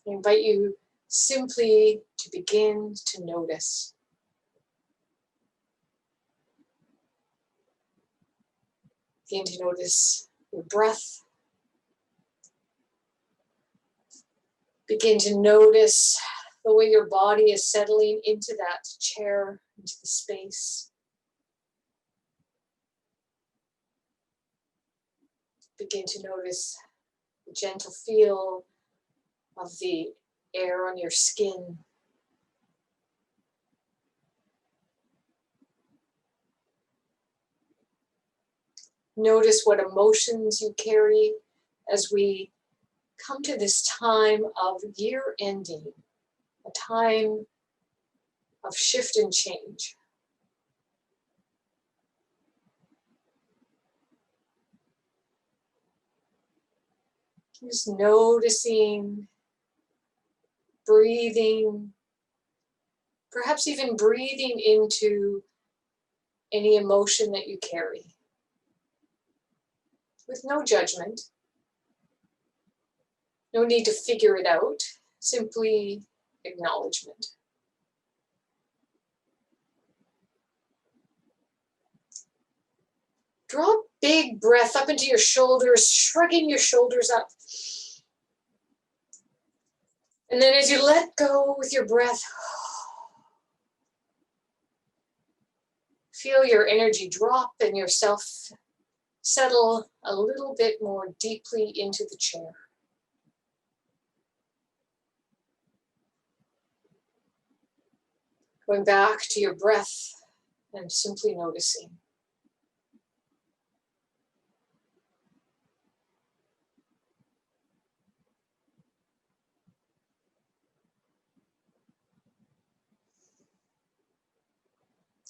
I invite you simply to begin to notice. Begin to notice your breath. Begin to notice the way your body is settling into that chair, into the space. Begin to notice the gentle feel of the air on your skin. Notice what emotions you carry as we come to this time of year ending, a time of shift and change. Just noticing, breathing, perhaps even breathing into any emotion that you carry, with no judgment. No need to figure it out, simply acknowledgement. Draw a big breath up into your shoulders, shrugging your shoulders up. And then as you let go with your breath, feel your energy drop and yourself settle a little bit more deeply into the chair. Going back to your breath and simply noticing.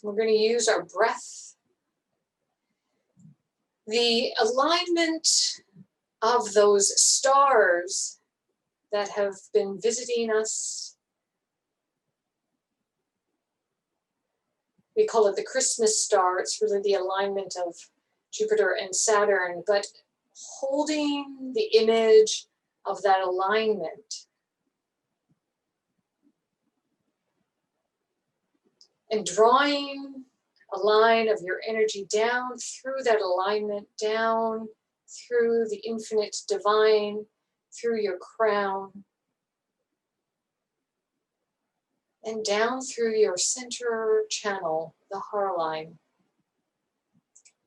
We're going to use our breath. The alignment of those stars that have been visiting us, we call it the Christmas star. It's really the alignment of Jupiter and Saturn, but holding the image of that alignment and drawing a line of your energy down through that alignment, down through the infinite divine, through your crown, and down through your center channel, the heart line.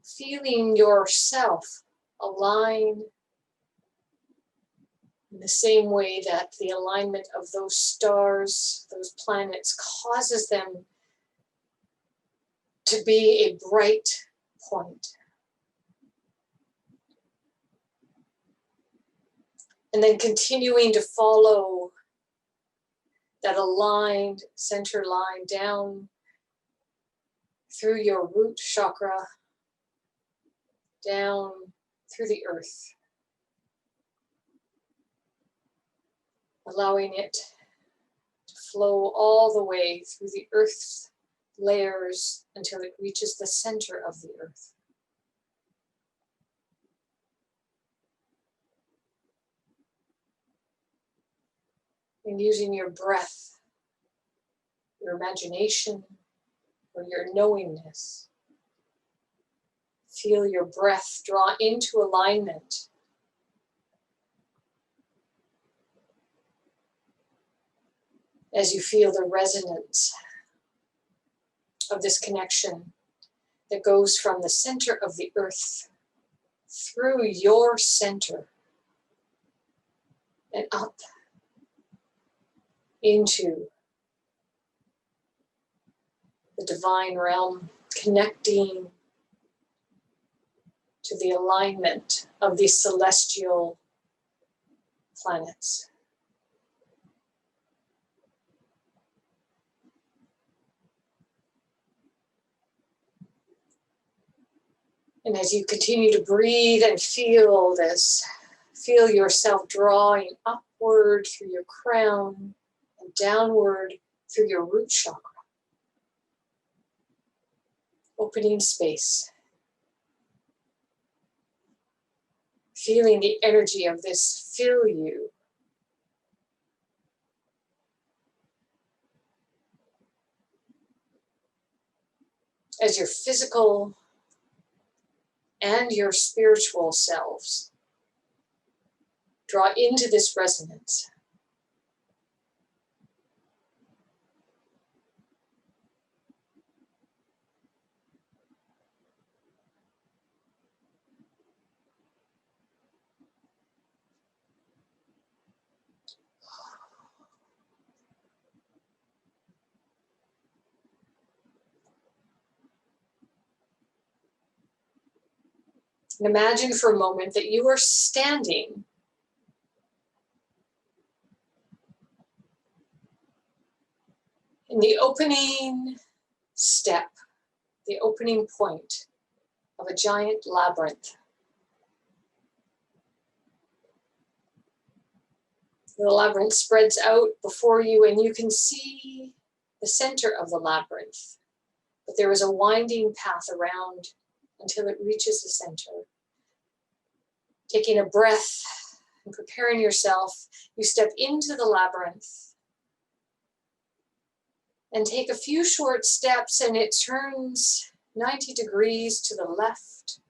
Feeling yourself align in the same way that the alignment of those stars, those planets, causes them to be a bright point. And then continuing to follow that aligned center line down through your root chakra, down through the earth, allowing it to flow all the way through the earth's layers until it reaches the center of the earth. And using your breath, your imagination, or your knowingness, feel your breath draw into alignment. As you feel the resonance of this connection that goes from the center of the earth through your center and up into the divine realm, connecting to the alignment of these celestial planets. And as you continue to breathe and feel this, feel yourself drawing upward through your crown and downward through your root chakra. Opening space. Feeling the energy of this fill you. as your physical and your spiritual selves draw into this resonance. And imagine for a moment that you are standing in the opening step, the opening point of a giant labyrinth. The labyrinth spreads out before you and you can see the center of the labyrinth, but there is a winding path around until it reaches the center. Taking a breath and preparing yourself, you step into the labyrinth and take a few short steps, and it turns 90 degrees to the left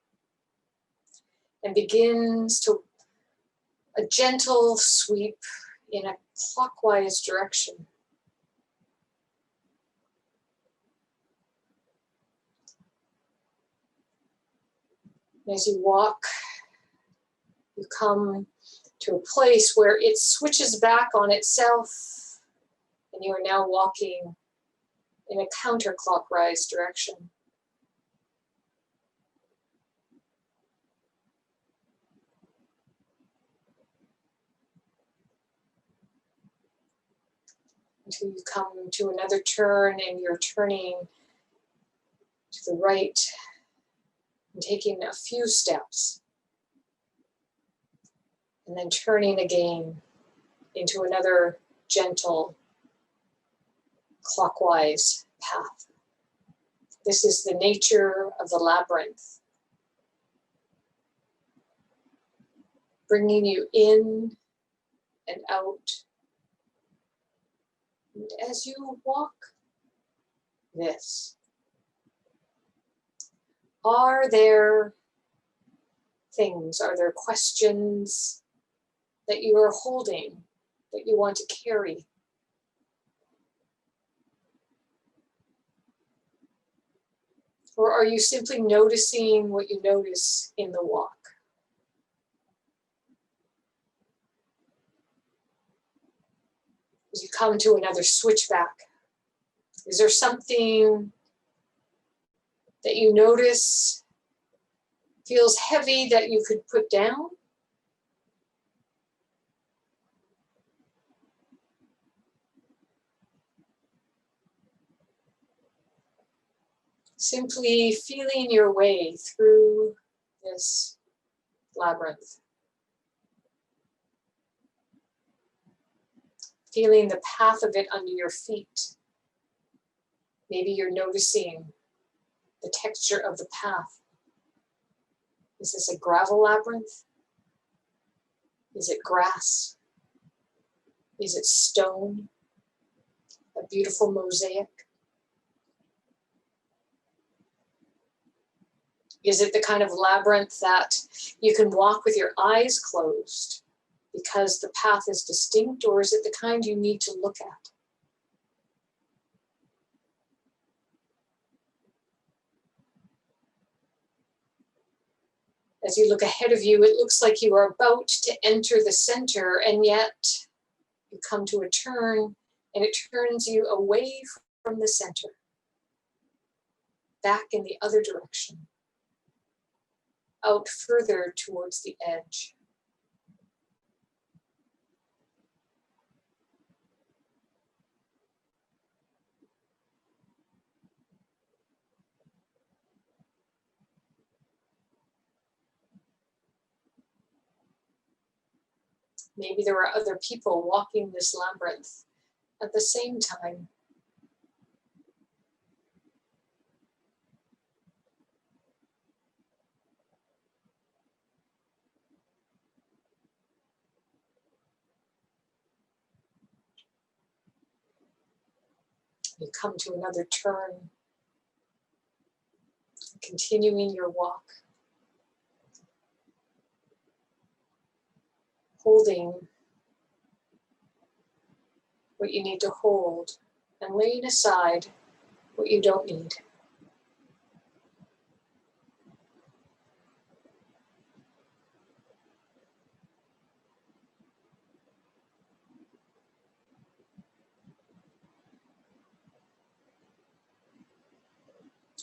and begins to a gentle sweep in a clockwise direction. As you walk, you come to a place where it switches back on itself, and you are now walking in a counterclockwise direction. Until you come to another turn and you're turning to the right and taking a few steps. And then turning again into another gentle clockwise path. This is the nature of the labyrinth, bringing you in and out. And as you walk this, are there things, are there questions that you are holding, that you want to carry? Or are you simply noticing what you notice in the walk? As you come to another switchback, is there something that you notice feels heavy that you could put down? Simply feeling your way through this labyrinth. Feeling the path of it under your feet. Maybe you're noticing the texture of the path. Is this a gravel labyrinth? Is it grass? Is it stone? A beautiful mosaic? Is it the kind of labyrinth that you can walk with your eyes closed because the path is distinct, or is it the kind you need to look at? As you look ahead of you, it looks like you are about to enter the center, and yet you come to a turn and it turns you away from the center, back in the other direction, out further towards the edge. Maybe there are other people walking this labyrinth at the same time. You come to another turn. Continuing your walk. Holding what you need to hold and laying aside what you don't need.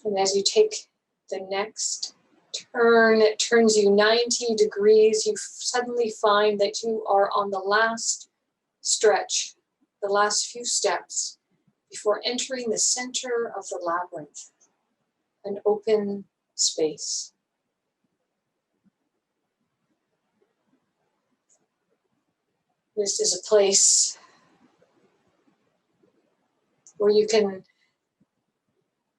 And as you take the next turn, it turns you 90 degrees, you suddenly find that you are on the last stretch, the last few steps before entering the center of the labyrinth, an open space. This is a place where you can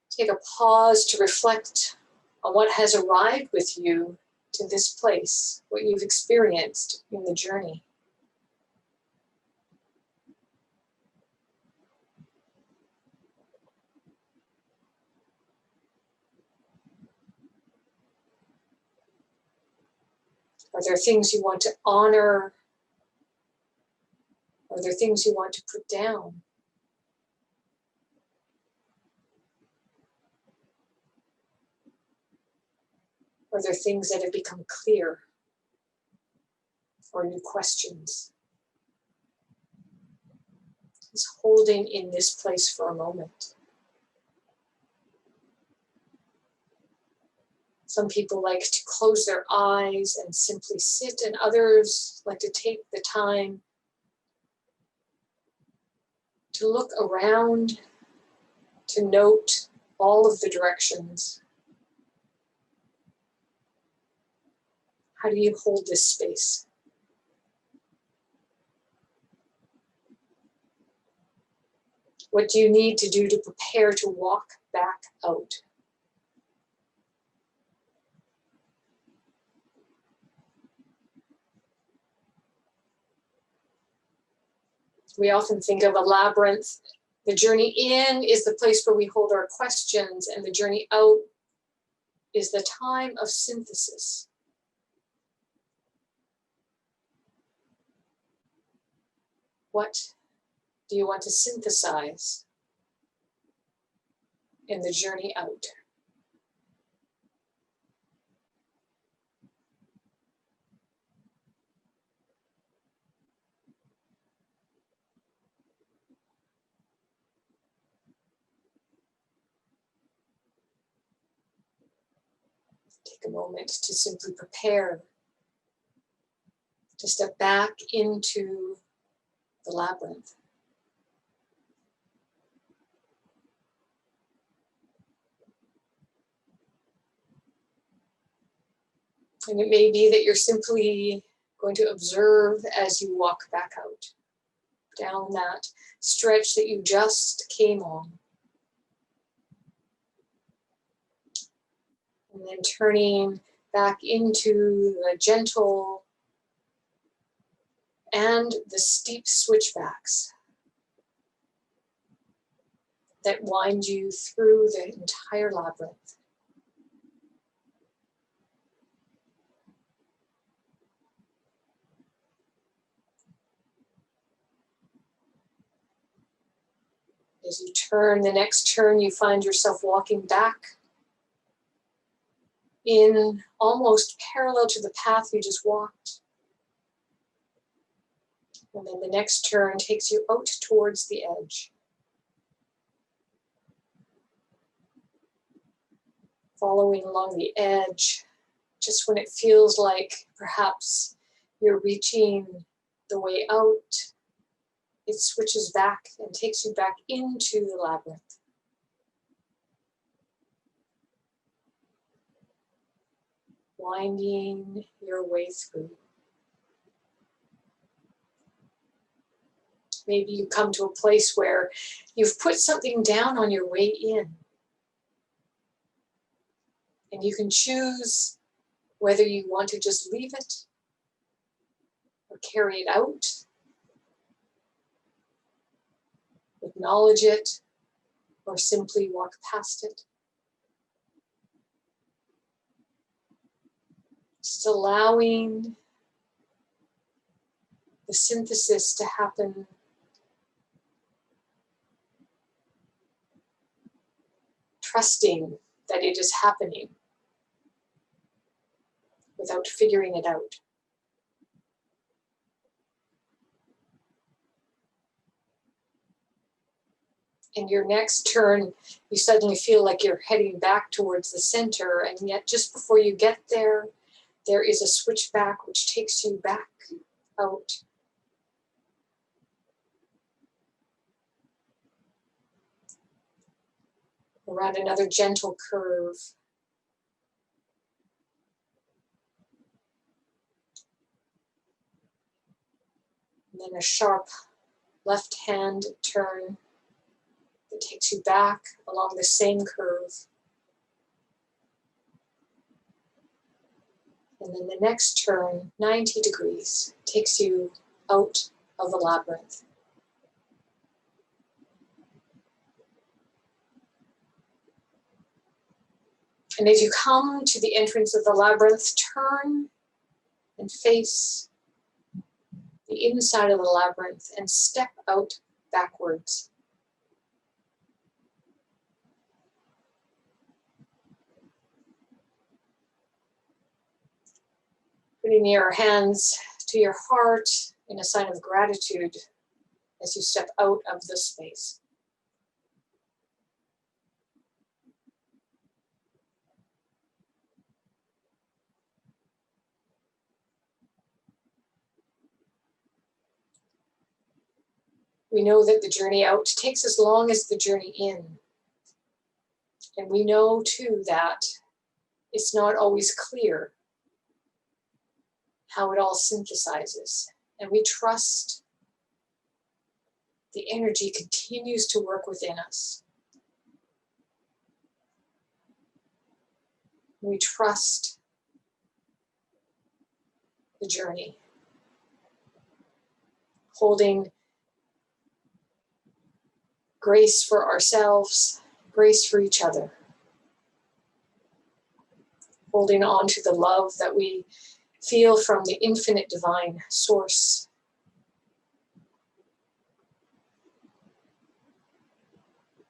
take a pause to reflect on what has arrived with you to this place, what you've experienced in the journey. Are there things you want to honor? Are there things you want to put down? Are there things that have become clear? Or new questions? Just holding in this place for a moment. Some people like to close their eyes and simply sit, and others like to take the time to look around, to note all of the directions. How do you hold this space? What do you need to do to prepare to walk back out? We often think of a labyrinth. The journey in is the place where we hold our questions, and the journey out is the time of synthesis. What do you want to synthesize in the journey out? Take a moment to simply prepare to step back into the labyrinth. And it may be that you're simply going to observe as you walk back out, down that stretch that you just came on. And then turning back into the gentle and the steep switchbacks that wind you through the entire labyrinth. As you turn the next turn, you find yourself walking back in almost parallel to the path you just walked. And then the next turn takes you out towards the edge. Following along the edge, just when it feels like perhaps you're reaching the way out, it switches back and takes you back into the labyrinth. Winding your way through. Maybe you come to a place where you've put something down on your way in. And you can choose whether you want to just leave it or carry it out, acknowledge it, or simply walk past it. Just allowing the synthesis to happen trusting that it is happening without figuring it out. In your next turn, you suddenly feel like you're heading back towards the center, and yet just before you get there, there is a switchback which takes you back out. Around another gentle curve. And then a sharp left hand turn that takes you back along the same curve. And then the next turn, 90 degrees, takes you out of the labyrinth. And as you come to the entrance of the labyrinth, turn and face the inside of the labyrinth and step out backwards. Putting your hands to your heart in a sign of gratitude as you step out of the space. We know that the journey out takes as long as the journey in. And we know too that it's not always clear how it all synthesizes. And we trust the energy continues to work within us. We trust the journey, holding grace for ourselves, grace for each other, holding on to the love that we feel from the infinite divine source